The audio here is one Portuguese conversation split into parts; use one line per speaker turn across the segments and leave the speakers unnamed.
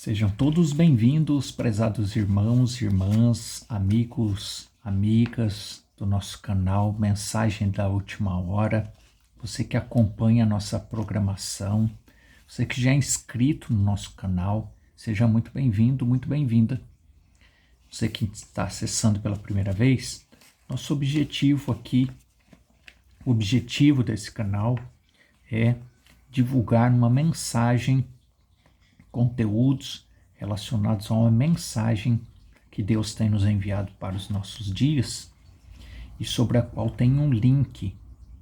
Sejam todos bem-vindos, prezados irmãos, irmãs, amigos, amigas do nosso canal Mensagem da Última Hora. Você que acompanha a nossa programação, você que já é inscrito no nosso canal, seja muito bem-vindo, muito bem-vinda. Você que está acessando pela primeira vez, nosso objetivo aqui, o objetivo desse canal é divulgar uma mensagem, conteúdos relacionados a uma mensagem que Deus tem nos enviado para os nossos dias e sobre a qual tem um link,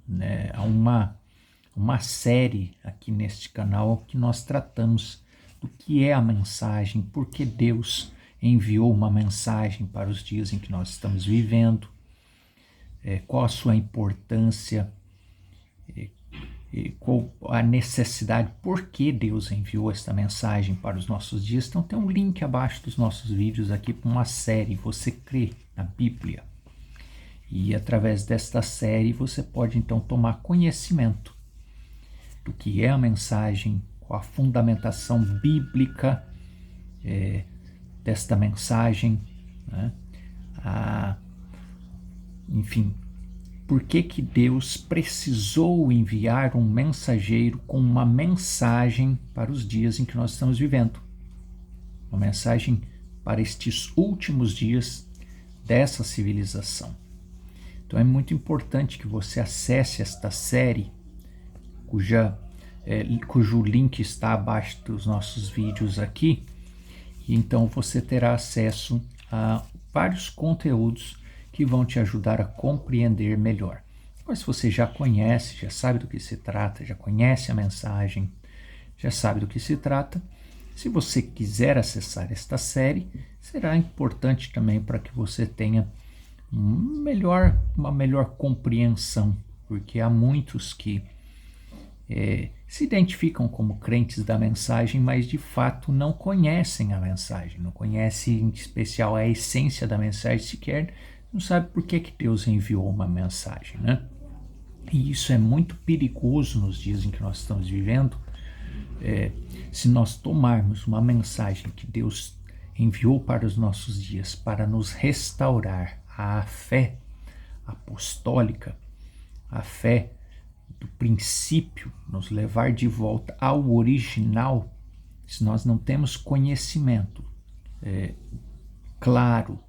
né, a uma série aqui neste canal que nós tratamos do que é a mensagem, por que Deus enviou uma mensagem para os dias em que nós estamos vivendo, qual a sua importância, qual a necessidade, por que Deus enviou esta mensagem para os nossos dias. Então tem um link abaixo dos nossos vídeos aqui para uma série, Você Crê na Bíblia? E através desta série você pode então tomar conhecimento do que é a mensagem, qual a fundamentação bíblica desta mensagem, né? Enfim, por que Deus precisou enviar um mensageiro com uma mensagem para os dias em que nós estamos vivendo. Uma mensagem para estes últimos dias dessa civilização. Então é muito importante que você acesse esta série, cujo link está abaixo dos nossos vídeos aqui, e então você terá acesso a vários conteúdos que vão te ajudar a compreender melhor. Mas se você já conhece, já sabe do que se trata, já conhece a mensagem, já sabe do que se trata, se você quiser acessar esta série, será importante também para que você tenha uma melhor compreensão, porque há muitos que se identificam como crentes da mensagem, mas de fato não conhecem a mensagem, não conhecem em especial a essência da mensagem sequer, não sabe por que Deus enviou uma mensagem, né? E isso é muito perigoso nos dias em que nós estamos vivendo. Se nós tomarmos uma mensagem que Deus enviou para os nossos dias para nos restaurar a fé apostólica, a fé do princípio, nos levar de volta ao original, se nós não temos conhecimento claro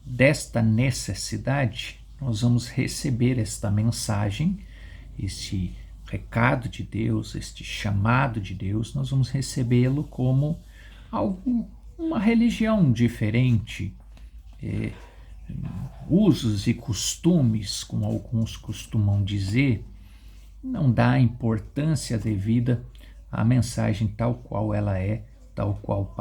desta necessidade, nós vamos receber esta mensagem, este recado de Deus, este chamado de Deus, nós vamos recebê-lo como uma religião diferente, usos e costumes, como alguns costumam dizer, não dá a importância devida à mensagem tal qual ela é, tal qual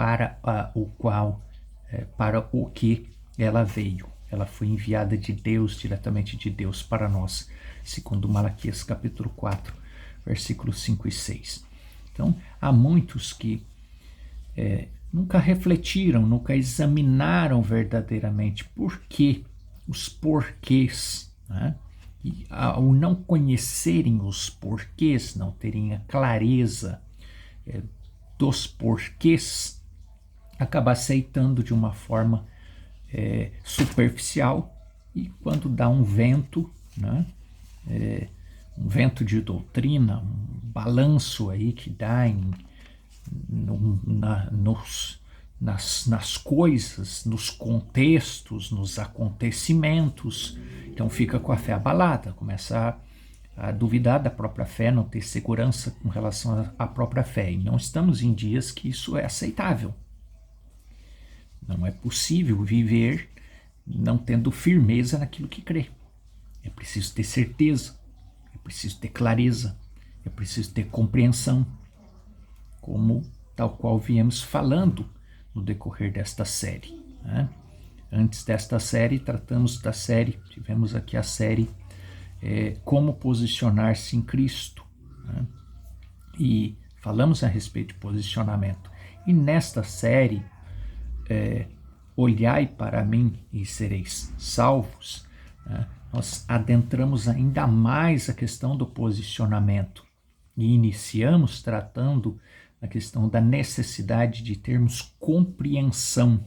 para o que ela veio. Ela foi enviada de Deus, diretamente de Deus para nós, segundo Malaquias capítulo 4, versículos 5 e 6. Então, há muitos que nunca refletiram, nunca examinaram verdadeiramente os porquês, né? E ao não conhecerem os porquês, não terem a clareza dos porquês, acaba aceitando de uma forma superficial, e quando dá um vento, né, um vento de doutrina, um balanço aí que dá nas coisas, nos contextos, nos acontecimentos, então fica com a fé abalada, começa a duvidar da própria fé, não ter segurança com relação à própria fé, e não estamos em dias que isso é aceitável. Não é possível viver não tendo firmeza naquilo que crê. É preciso ter certeza, é preciso ter clareza, é preciso ter compreensão, como tal qual viemos falando no decorrer desta série, né? Antes desta série, tivemos aqui a série Como Posicionar-se em Cristo, né? E falamos a respeito de posicionamento. E nesta série, Olhai para mim e sereis salvos, né? Nós adentramos ainda mais a questão do posicionamento e iniciamos tratando a questão da necessidade de termos compreensão,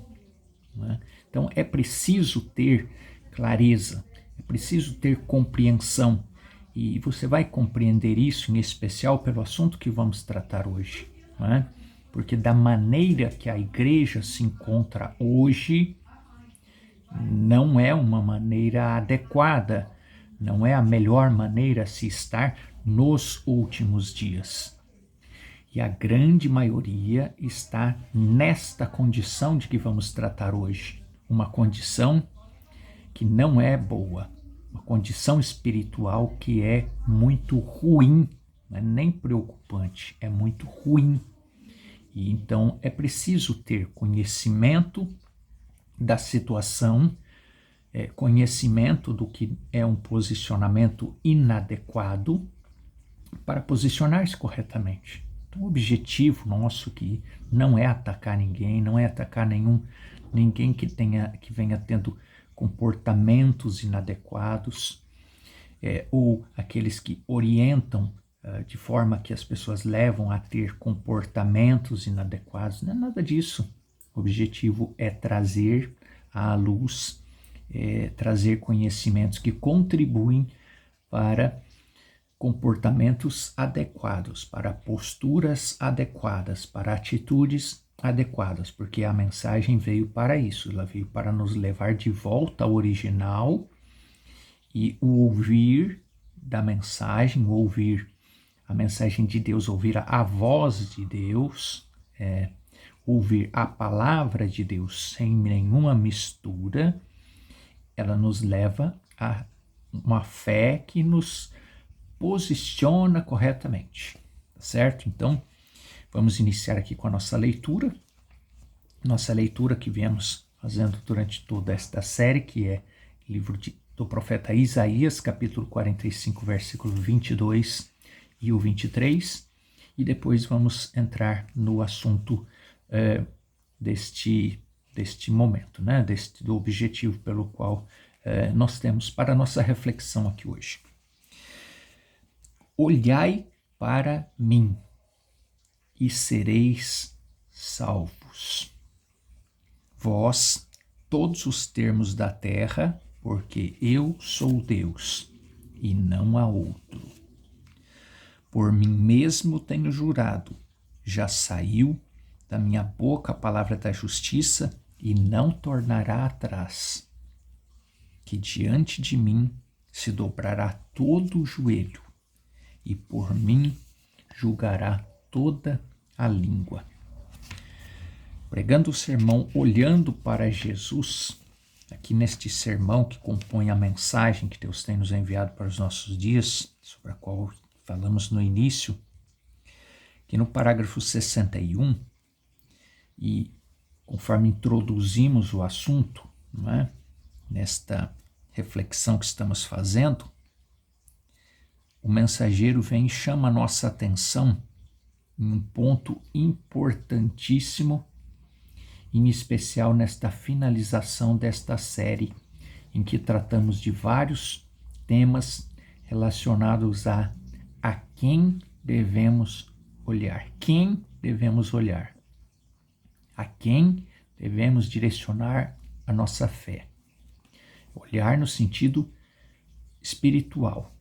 né? Então é preciso ter clareza, é preciso ter compreensão, e você vai compreender isso em especial pelo assunto que vamos tratar hoje, né? Porque da maneira que a igreja se encontra hoje, não é uma maneira adequada, não é a melhor maneira a se estar nos últimos dias. E a grande maioria está nesta condição de que vamos tratar hoje. Uma condição que não é boa, uma condição espiritual que é muito ruim, não é nem preocupante, é muito ruim. E então é preciso ter conhecimento da situação, conhecimento do que é um posicionamento inadequado para posicionar-se corretamente. Então, o objetivo nosso aqui não é atacar ninguém, não é atacar ninguém que venha tendo comportamentos inadequados, ou aqueles que orientam de forma que as pessoas levam a ter comportamentos inadequados. Não é nada disso. O objetivo é trazer à luz, trazer conhecimentos que contribuem para comportamentos adequados, para posturas adequadas, para atitudes adequadas, porque a mensagem veio para isso, ela veio para nos levar de volta ao original, e o ouvir da mensagem, ouvir a mensagem de Deus, ouvir a voz de Deus, ouvir a palavra de Deus sem nenhuma mistura, ela nos leva a uma fé que nos posiciona corretamente, tá certo? Então, vamos iniciar aqui com a nossa leitura que viemos fazendo durante toda esta série, que é o livro do profeta Isaías, capítulo 45, versículo 22 e o 23, e depois vamos entrar no assunto deste momento, né? Do objetivo pelo qual nós temos para a nossa reflexão aqui hoje. Olhai para mim e sereis salvos, vós, todos os termos da terra, porque eu sou Deus e não há outro. Por mim mesmo tenho jurado, já saiu da minha boca a palavra da justiça e não tornará atrás, que diante de mim se dobrará todo o joelho, e por mim julgará toda a língua. Pregando o sermão olhando para Jesus, aqui neste sermão que compõe a mensagem que Deus tem nos enviado para os nossos dias, sobre a qual falamos no início, que no parágrafo 61, e conforme introduzimos o assunto, não é? Nesta reflexão que estamos fazendo, o mensageiro vem e chama a nossa atenção em um ponto importantíssimo, em especial nesta finalização desta série, em que tratamos de vários temas relacionados a quem devemos olhar. Quem devemos olhar? A quem devemos direcionar a nossa fé? Olhar no sentido espiritual.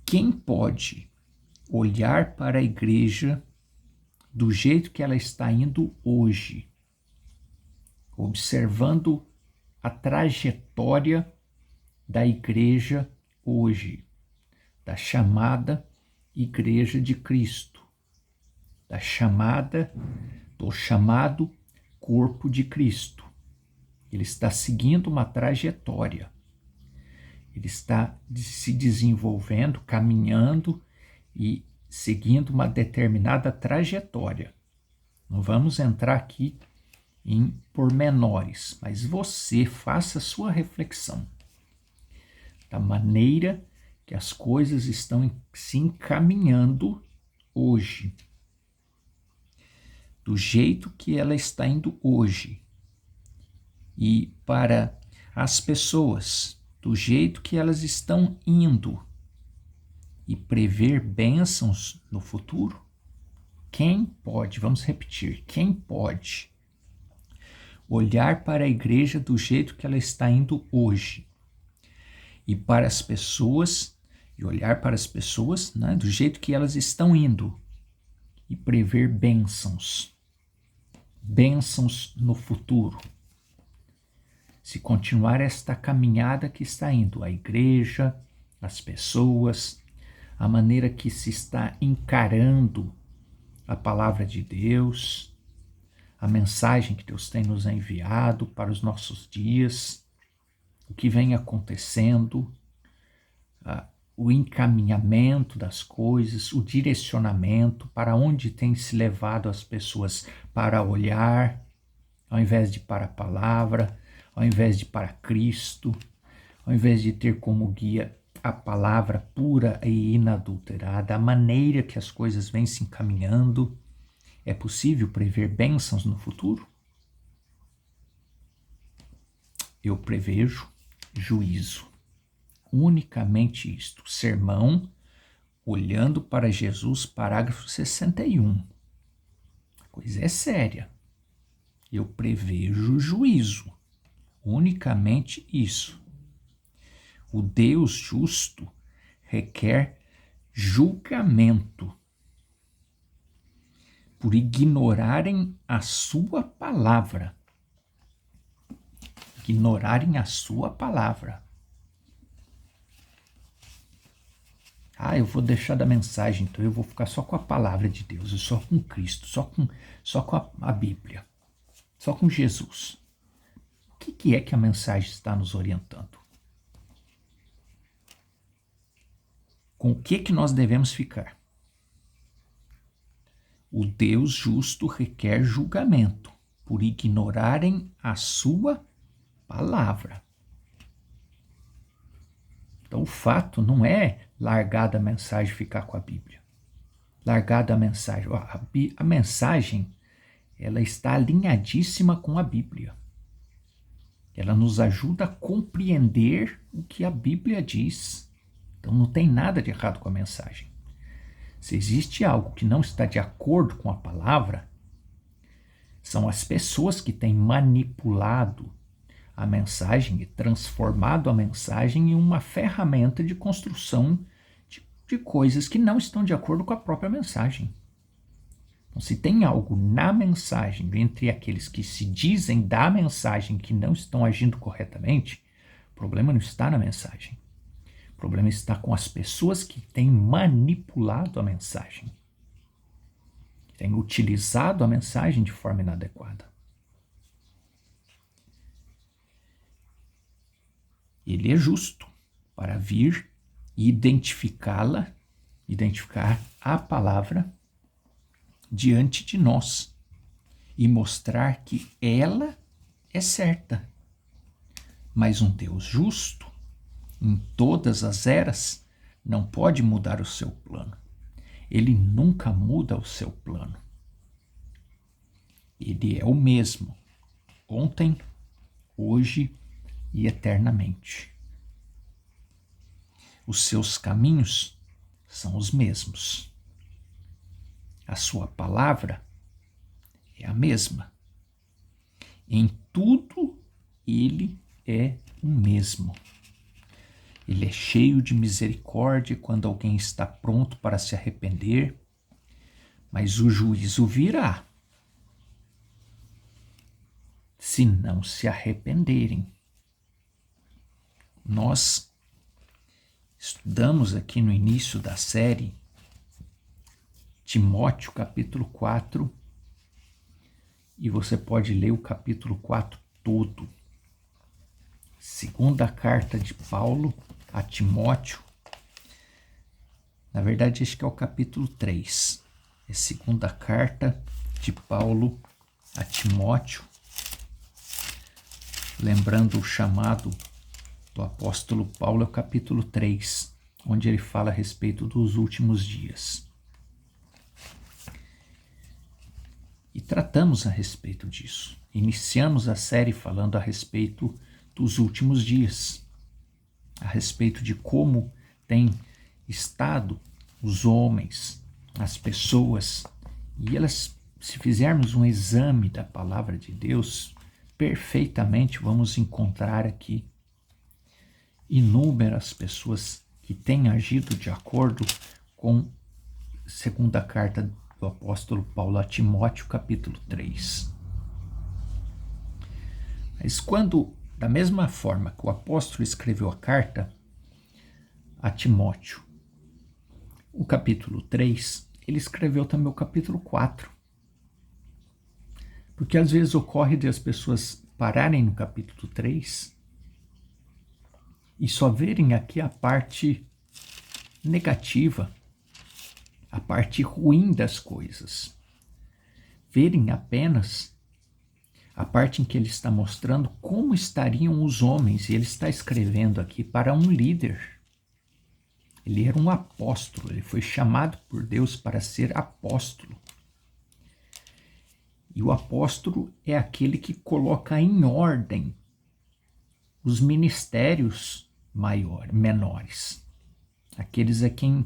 Quem pode olhar para a igreja do jeito que ela está indo hoje, observando a trajetória da igreja hoje, da chamada Igreja de Cristo, do chamado Corpo de Cristo? Ele está seguindo uma trajetória. Ele está se desenvolvendo, caminhando e seguindo uma determinada trajetória. Não vamos entrar aqui em pormenores, mas você faça a sua reflexão da maneira que as coisas estão se encaminhando hoje, do jeito que ela está indo hoje, e para as pessoas, do jeito que elas estão indo, e prever bênçãos no futuro. Quem pode, vamos repetir, quem pode olhar para a igreja do jeito que ela está indo hoje e para as pessoas, e olhar para as pessoas, né, do jeito que elas estão indo e prever bênçãos no futuro? Se continuar esta caminhada que está indo, a igreja, as pessoas, a maneira que se está encarando a palavra de Deus, a mensagem que Deus tem nos enviado para os nossos dias, o que vem acontecendo, o encaminhamento das coisas, o direcionamento, para onde tem se levado as pessoas para olhar, ao invés de para a palavra, ao invés de para Cristo, ao invés de ter como guia a palavra pura e inadulterada, a maneira que as coisas vêm se encaminhando. É possível prever bênçãos no futuro? Eu prevejo juízo. Unicamente isto. Sermão olhando para Jesus, parágrafo 61. A coisa é séria. Eu prevejo juízo. Unicamente isso. O Deus justo requer julgamento por ignorarem a sua palavra. Ignorarem a sua palavra. Eu vou deixar da mensagem, então eu vou ficar só com a palavra de Deus, só com Cristo, só com a Bíblia, só com Jesus. O que é que a mensagem está nos orientando? Com o que nós devemos ficar? O Deus justo requer julgamento por ignorarem a sua palavra. Então o fato não é largar da mensagem e ficar com a Bíblia. Largar da mensagem. A mensagem, ela está alinhadíssima com a Bíblia. Ela nos ajuda a compreender o que a Bíblia diz. Então não tem nada de errado com a mensagem. Se existe algo que não está de acordo com a palavra, são as pessoas que têm manipulado a mensagem e transformado a mensagem em uma ferramenta de construção de coisas que não estão de acordo com a própria mensagem. Então, se tem algo na mensagem, entre aqueles que se dizem da mensagem que não estão agindo corretamente, o problema não está na mensagem. O problema está com as pessoas que têm manipulado a mensagem, que têm utilizado a mensagem de forma inadequada. Ele é justo para vir e identificar a palavra diante de nós e mostrar que ela é certa. Mas um Deus justo, em todas as eras, não pode mudar o seu plano. Ele nunca muda o seu plano. Ele é o mesmo, ontem, hoje e eternamente. Os seus caminhos são os mesmos. A sua palavra é a mesma. Em tudo, ele é o mesmo. Ele é cheio de misericórdia quando alguém está pronto para se arrepender, mas o juízo virá se não se arrependerem. Nós estudamos aqui no início da série Timóteo capítulo 4, e você pode ler o capítulo 4 todo. Segunda carta de Paulo a Timóteo. Na verdade, acho que é o capítulo 3. É segunda carta de Paulo a Timóteo. Lembrando o chamado do apóstolo Paulo, é o capítulo 3, onde ele fala a respeito dos últimos dias. E tratamos a respeito disso. Iniciamos a série falando a respeito dos últimos dias, a respeito de como tem estado os homens, as pessoas E elas, se fizermos um exame da palavra de Deus, perfeitamente vamos encontrar aqui inúmeras pessoas que têm agido de acordo com a segunda carta do apóstolo Paulo a Timóteo, capítulo 3. Mas quando, da mesma forma que o apóstolo escreveu a carta a Timóteo, o capítulo 3, ele escreveu também o capítulo 4. Porque às vezes ocorre de as pessoas pararem no capítulo 3 e só verem aqui a parte negativa, a parte ruim das coisas. Verem apenas a parte em que ele está mostrando como estariam os homens, e ele está escrevendo aqui para um líder. Ele era um apóstolo, ele foi chamado por Deus para ser apóstolo. E o apóstolo é aquele que coloca em ordem os ministérios menores. Aqueles é quem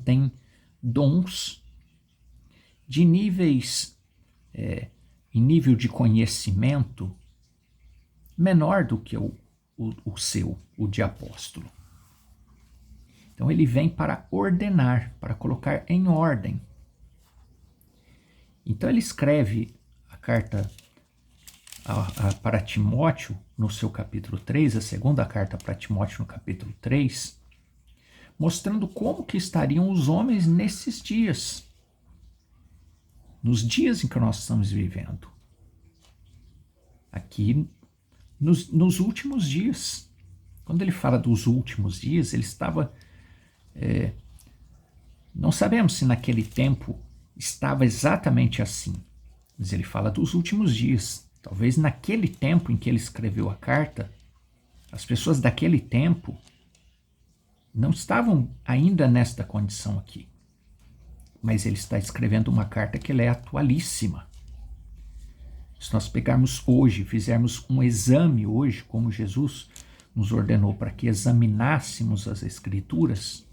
tem dons de níveis, em nível de conhecimento menor do que o de apóstolo. Então ele vem para ordenar, para colocar em ordem. Então ele escreve a carta para Timóteo no seu capítulo 3, a segunda carta para Timóteo no capítulo 3, mostrando como que estariam os homens nesses dias, nos dias em que nós estamos vivendo. Aqui, nos últimos dias. Quando ele fala dos últimos dias, ele estava... não sabemos se naquele tempo estava exatamente assim, mas ele fala dos últimos dias. Talvez naquele tempo em que ele escreveu a carta, as pessoas daquele tempo não estavam ainda nesta condição aqui. Mas ele está escrevendo uma carta que ela é atualíssima. Se nós pegarmos hoje, fizermos um exame hoje, como Jesus nos ordenou para que examinássemos as Escrituras,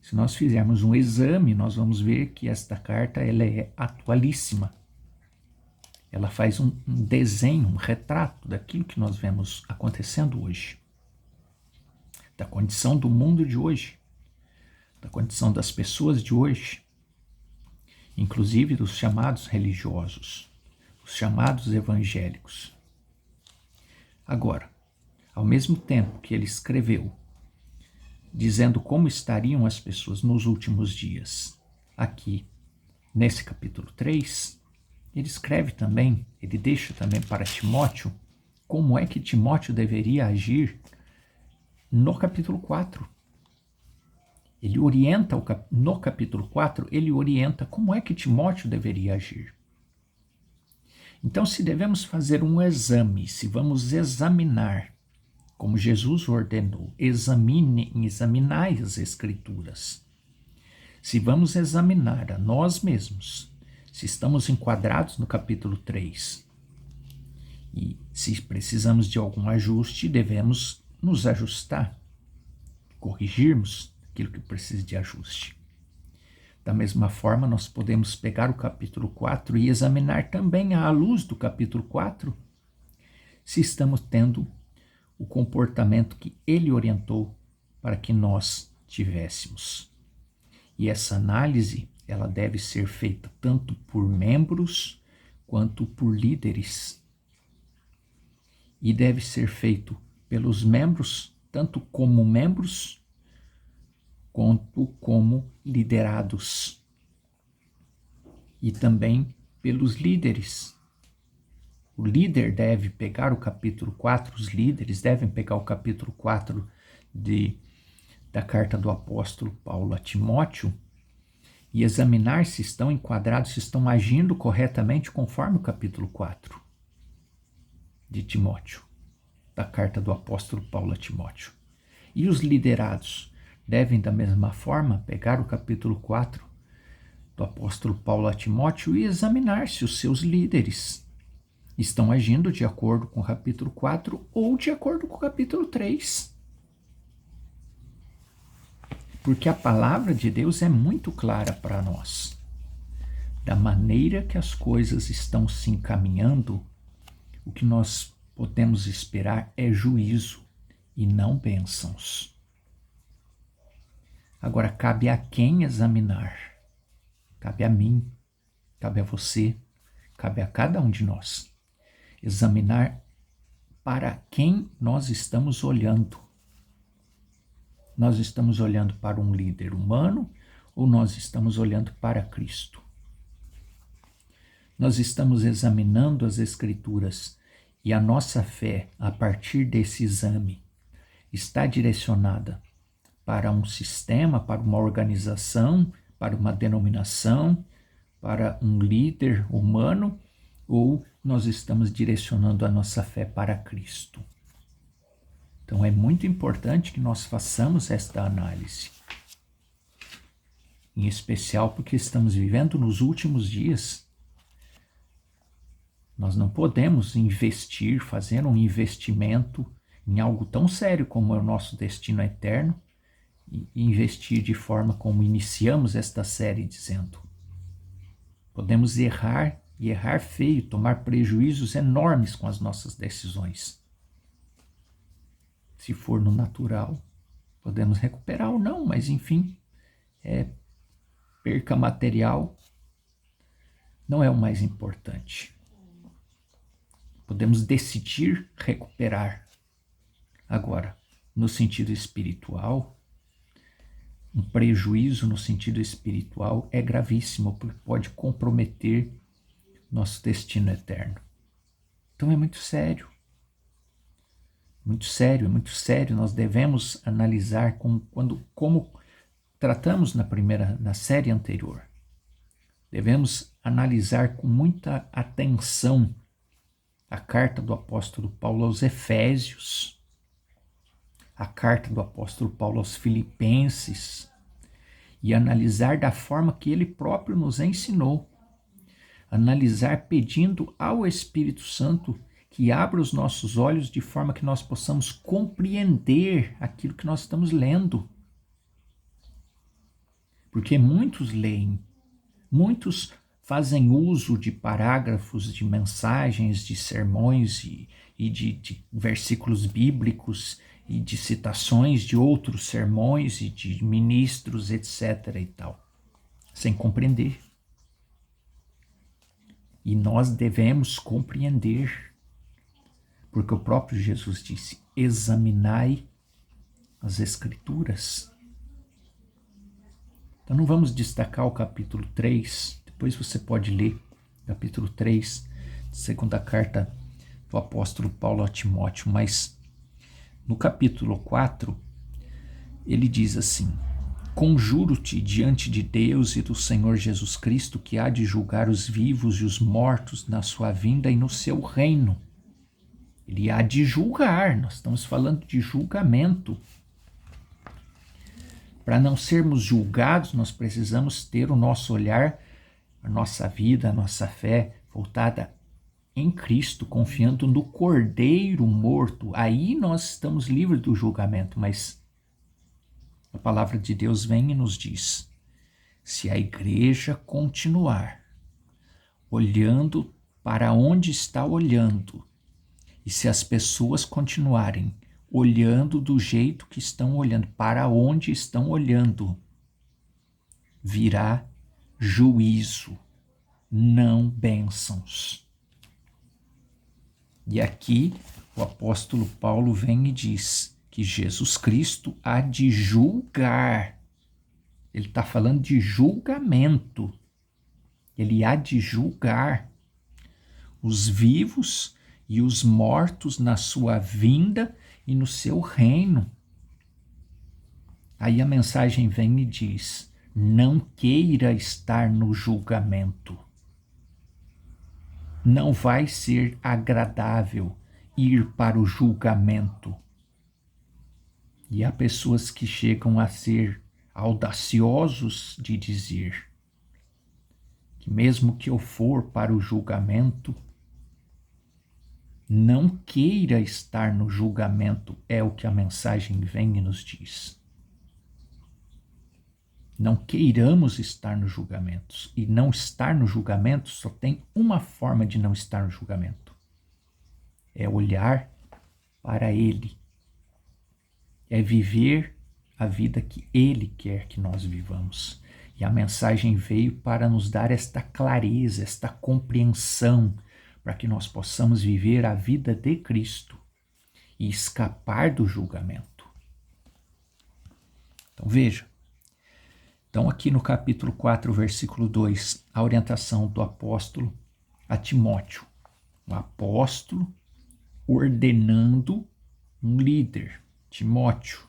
se nós fizermos um exame, nós vamos ver que esta carta ela é atualíssima. Ela faz um desenho, um retrato daquilo que nós vemos acontecendo hoje. Da condição do mundo de hoje, da condição das pessoas de hoje, inclusive dos chamados religiosos, os chamados evangélicos. Agora, ao mesmo tempo que ele escreveu, dizendo como estariam as pessoas nos últimos dias, aqui, nesse capítulo 3, ele escreve também, ele deixa também para Timóteo, como é que Timóteo deveria agir no capítulo 4. Ele orienta, no capítulo 4, ele orienta como é que Timóteo deveria agir. Então, se devemos fazer um exame, se vamos examinar, como Jesus ordenou, examinai as Escrituras. Se vamos examinar a nós mesmos, se estamos enquadrados no capítulo 3, e se precisamos de algum ajuste, devemos nos ajustar, corrigirmos aquilo que precisa de ajuste. Da mesma forma, nós podemos pegar o capítulo 4 e examinar também à luz do capítulo 4 se estamos tendo o comportamento que ele orientou para que nós tivéssemos. E essa análise, ela deve ser feita tanto por membros quanto por líderes. E deve ser feito pelos membros, tanto como membros, quanto como liderados. E também pelos líderes. O líder deve pegar o capítulo 4, os líderes devem pegar o capítulo 4 da carta do apóstolo Paulo a Timóteo e examinar se estão enquadrados, se estão agindo corretamente conforme o capítulo 4 de Timóteo, da carta do apóstolo Paulo a Timóteo. E os liderados devem, da mesma forma, pegar o capítulo 4 do apóstolo Paulo a Timóteo e examinar se os seus líderes estão agindo de acordo com o capítulo 4 ou de acordo com o capítulo 3. Porque a palavra de Deus é muito clara para nós. da maneira que as coisas estão se encaminhando, o que nós podemos esperar é juízo e não bênçãos. Agora, cabe a quem examinar? Cabe a mim, cabe a você, cabe a cada um de nós. Examinar para quem nós estamos olhando. Nós estamos olhando para um líder humano ou nós estamos olhando para Cristo? Nós estamos examinando as Escrituras e a nossa fé, a partir desse exame, está direcionada para um sistema, para uma organização, para uma denominação, para um líder humano, ou nós estamos direcionando a nossa fé para Cristo? Então é muito importante que nós façamos esta análise. Em especial porque estamos vivendo nos últimos dias. Nós não podemos investir, fazer um investimento em algo tão sério como é o nosso destino eterno e investir de forma como iniciamos esta série dizendo. Podemos errar e errar feio, tomar prejuízos enormes com as nossas decisões. Se for no natural, podemos recuperar ou não, mas enfim, perca material não é o mais importante. Podemos decidir recuperar. Agora, no sentido espiritual, um prejuízo no sentido espiritual é gravíssimo, porque pode comprometer nosso destino eterno. Então é muito sério. Muito sério, é muito sério. Nós devemos analisar como tratamos na série anterior. Devemos analisar com muita atenção a carta do apóstolo Paulo aos Efésios, a carta do apóstolo Paulo aos Filipenses, e analisar da forma que ele próprio nos ensinou. Analisar pedindo ao Espírito Santo que abra os nossos olhos de forma que nós possamos compreender aquilo que nós estamos lendo. Porque muitos leem, muitos fazem uso de parágrafos, de mensagens, de sermões e de versículos bíblicos e de citações de outros sermões e de ministros, etc. e tal, sem compreender. E nós devemos compreender, porque o próprio Jesus disse, examinai as Escrituras. Então não vamos destacar o capítulo 3, depois você pode ler capítulo 3, segunda carta do apóstolo Paulo a Timóteo, mas no capítulo 4, ele diz assim, conjuro-te diante de Deus e do Senhor Jesus Cristo, que há de julgar os vivos e os mortos na sua vinda e no seu reino. Ele há de julgar, nós estamos falando de julgamento. Para não sermos julgados, nós precisamos ter o nosso olhar, a nossa vida, a nossa fé voltada em Cristo, confiando no Cordeiro morto. Aí nós estamos livres do julgamento, mas a palavra de Deus vem e nos diz, se a igreja continuar olhando para onde está olhando, e se as pessoas continuarem olhando do jeito que estão olhando, para onde estão olhando, virá juízo, não bênçãos. E aqui o apóstolo Paulo vem e diz que Jesus Cristo há de julgar. Ele está falando de julgamento. Ele há de julgar os vivos e os mortos na sua vinda e no seu reino. Aí a mensagem vem e diz, não queira estar no julgamento. Não vai ser agradável ir para o julgamento. E há pessoas que chegam a ser audaciosos de dizer que mesmo que eu for para o julgamento, não queira estar no julgamento, é o que a mensagem vem e nos diz. não queiramos estar nos julgamentos. E não estar no julgamento só tem uma forma de não estar no julgamento. É olhar para Ele. É viver a vida que Ele quer que nós vivamos. E a mensagem veio para nos dar esta clareza, esta compreensão, para que nós possamos viver a vida de Cristo e escapar do julgamento. Então veja. Então aqui no capítulo 4, versículo 2, a orientação do apóstolo a Timóteo. O apóstolo ordenando um líder, Timóteo,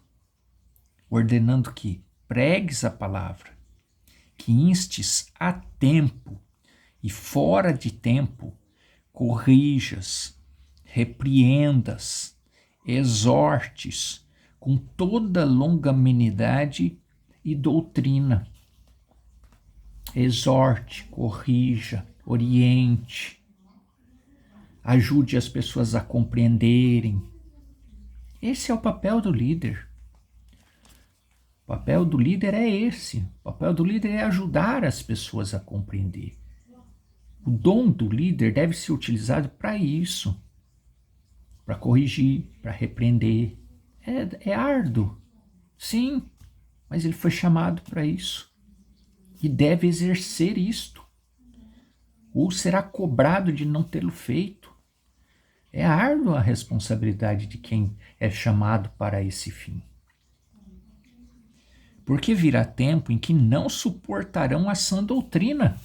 ordenando que pregues a palavra, que instes a tempo e fora de tempo, corrijas, repreendas, exortes com toda longanimidade e doutrina. Exorte, corrija, oriente, ajude as pessoas a compreenderem. Esse é o papel do líder. O papel do líder é esse. O papel do líder é ajudar as pessoas a compreender. O dom do líder deve ser utilizado para isso. Para corrigir, para repreender. É árduo. Sim, mas ele foi chamado para isso. E deve exercer isto. Ou será cobrado de não tê-lo feito. É árdua a responsabilidade de quem é chamado para esse fim. Porque virá tempo em que não suportarão a sã doutrina.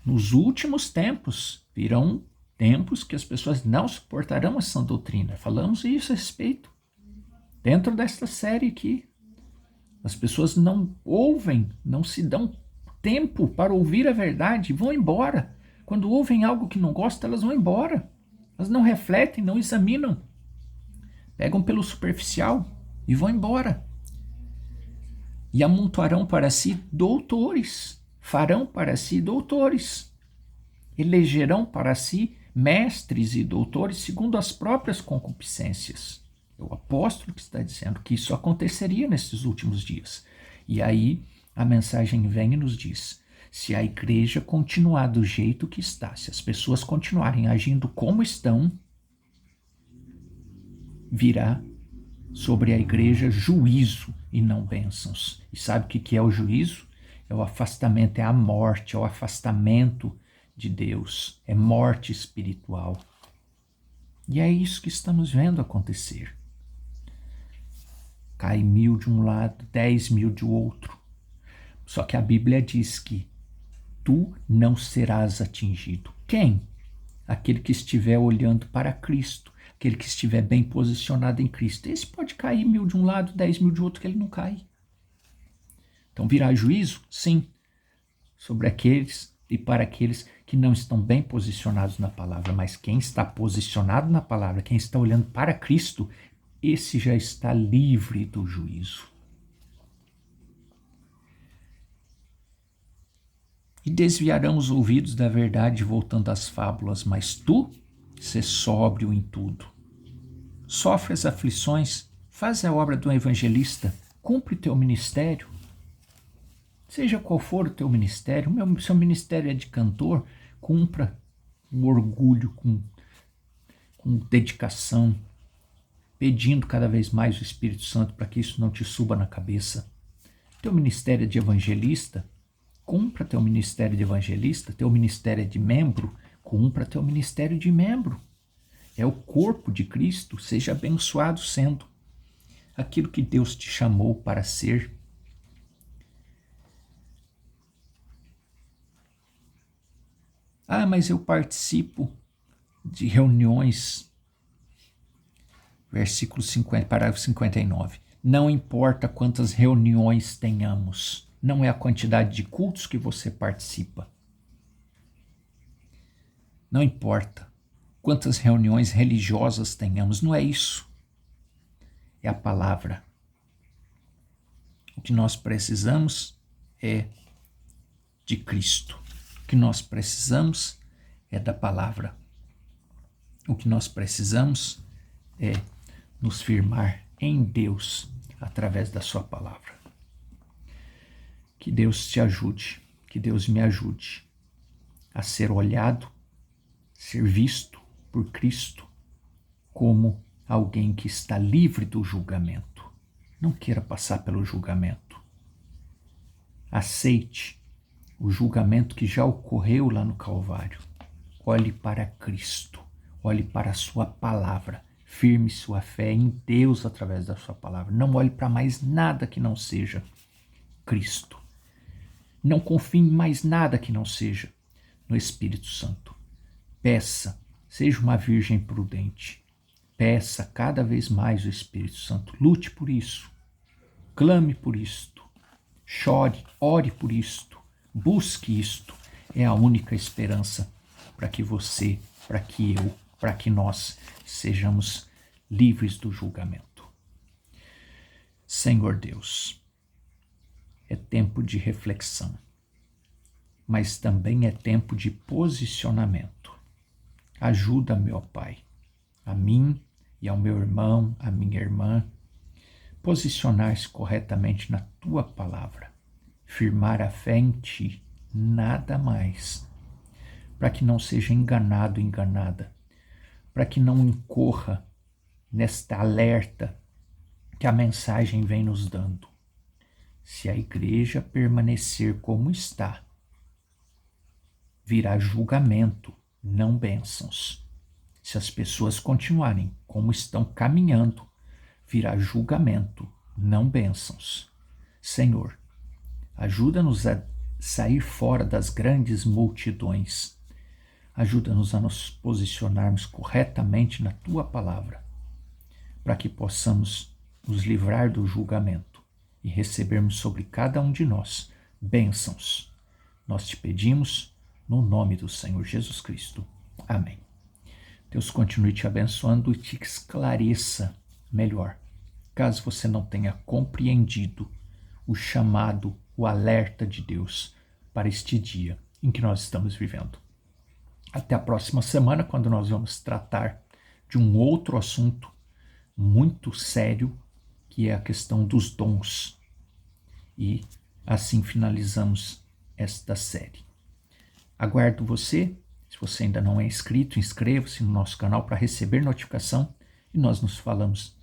Nos últimos tempos, virão tempos que as pessoas não suportarão a sã doutrina. Falamos isso a respeito. Dentro desta série aqui. As pessoas não ouvem, não se dão tempo para ouvir a verdade, vão embora. Quando ouvem algo que não gostam, elas vão embora. Elas não refletem, não examinam. Pegam pelo superficial e vão embora. E amontoarão para si doutores, farão para si doutores, elegerão para si mestres e doutores segundo as próprias concupiscências. É o apóstolo que está dizendo que isso aconteceria nesses últimos dias. E aí a mensagem vem e nos diz, se a igreja continuar do jeito que está, se as pessoas continuarem agindo como estão, virá sobre a igreja juízo e não bênçãos. E sabe o que é o juízo? É o afastamento, é a morte, é o afastamento de Deus, é morte espiritual. E é isso que estamos vendo acontecer. Cai 1000 de um lado, 10.000 de outro. Só que a Bíblia diz que tu não serás atingido. Quem? Aquele que estiver olhando para Cristo, aquele que estiver bem posicionado em Cristo. Esse pode cair 1000 de um lado, 10.000 de outro, que ele não cai. Então virá juízo? Sim. Sobre aqueles e para aqueles que não estão bem posicionados na palavra. Mas quem está posicionado na palavra, quem está olhando para Cristo, esse já está livre do juízo. E desviarão os ouvidos da verdade voltando às fábulas, mas tu, sê sóbrio em tudo. Sofre as aflições, faz a obra do evangelista, cumpre teu ministério. Seja qual for o teu ministério, seu ministério é de cantor, cumpra com orgulho, com dedicação, pedindo cada vez mais o Espírito Santo para que isso não te suba na cabeça. Teu ministério é de evangelista, cumpra teu ministério de evangelista. Teu ministério é de membro, cumpra teu ministério de membro. É o corpo de Cristo, seja abençoado sendo aquilo que Deus te chamou para ser. Ah, mas eu participo de reuniões. Versículo 50, parágrafo 59. Não importa quantas reuniões tenhamos, não é a quantidade de cultos que você participa. Não importa quantas reuniões religiosas tenhamos, não é isso. É a palavra. O que nós precisamos é de Cristo. O que nós precisamos é da palavra. O que nós precisamos é nos firmar em Deus através da sua palavra. Que Deus te ajude, que Deus me ajude a ser olhado, ser visto por Cristo como alguém que está livre do julgamento. Não queira passar pelo julgamento. Aceite o julgamento que já ocorreu lá no Calvário. Olhe para Cristo, olhe para a sua palavra, firme sua fé em Deus através da sua palavra. Não olhe para mais nada que não seja Cristo. Não confie em mais nada que não seja no Espírito Santo. Peça, seja uma virgem prudente. Peça cada vez mais o Espírito Santo. Lute por isso. Clame por isto. Chore, ore por isto. Busque isto. É a única esperança para que você, para que eu, para que nós sejamos livres do julgamento. Senhor Deus, é tempo de reflexão, mas também é tempo de posicionamento. Ajuda, meu Pai, a mim e ao meu irmão, a minha irmã, posicionar-se corretamente na Tua palavra, firmar a fé em Ti, nada mais, para que não seja enganado, enganada, para que não incorra nesta alerta que a mensagem vem nos dando. Se a igreja permanecer como está, virá julgamento, não bênçãos. Se as pessoas continuarem como estão caminhando, virá julgamento, não bênçãos. Senhor, ajuda-nos a sair fora das grandes multidões. Ajuda-nos a nos posicionarmos corretamente na Tua palavra, para que possamos nos livrar do julgamento e recebermos sobre cada um de nós bênçãos. Nós te pedimos no nome do Senhor Jesus Cristo. Amém. Deus continue te abençoando e te esclareça melhor, caso você não tenha compreendido o chamado, o alerta de Deus para este dia em que nós estamos vivendo. Até a próxima semana, quando nós vamos tratar de um outro assunto muito sério, que é a questão dos dons. E assim finalizamos esta série. Aguardo você. Se você ainda não é inscrito, inscreva-se no nosso canal para receber notificação e nós nos falamos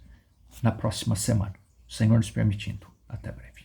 na próxima semana. O Senhor nos permitindo. Até breve.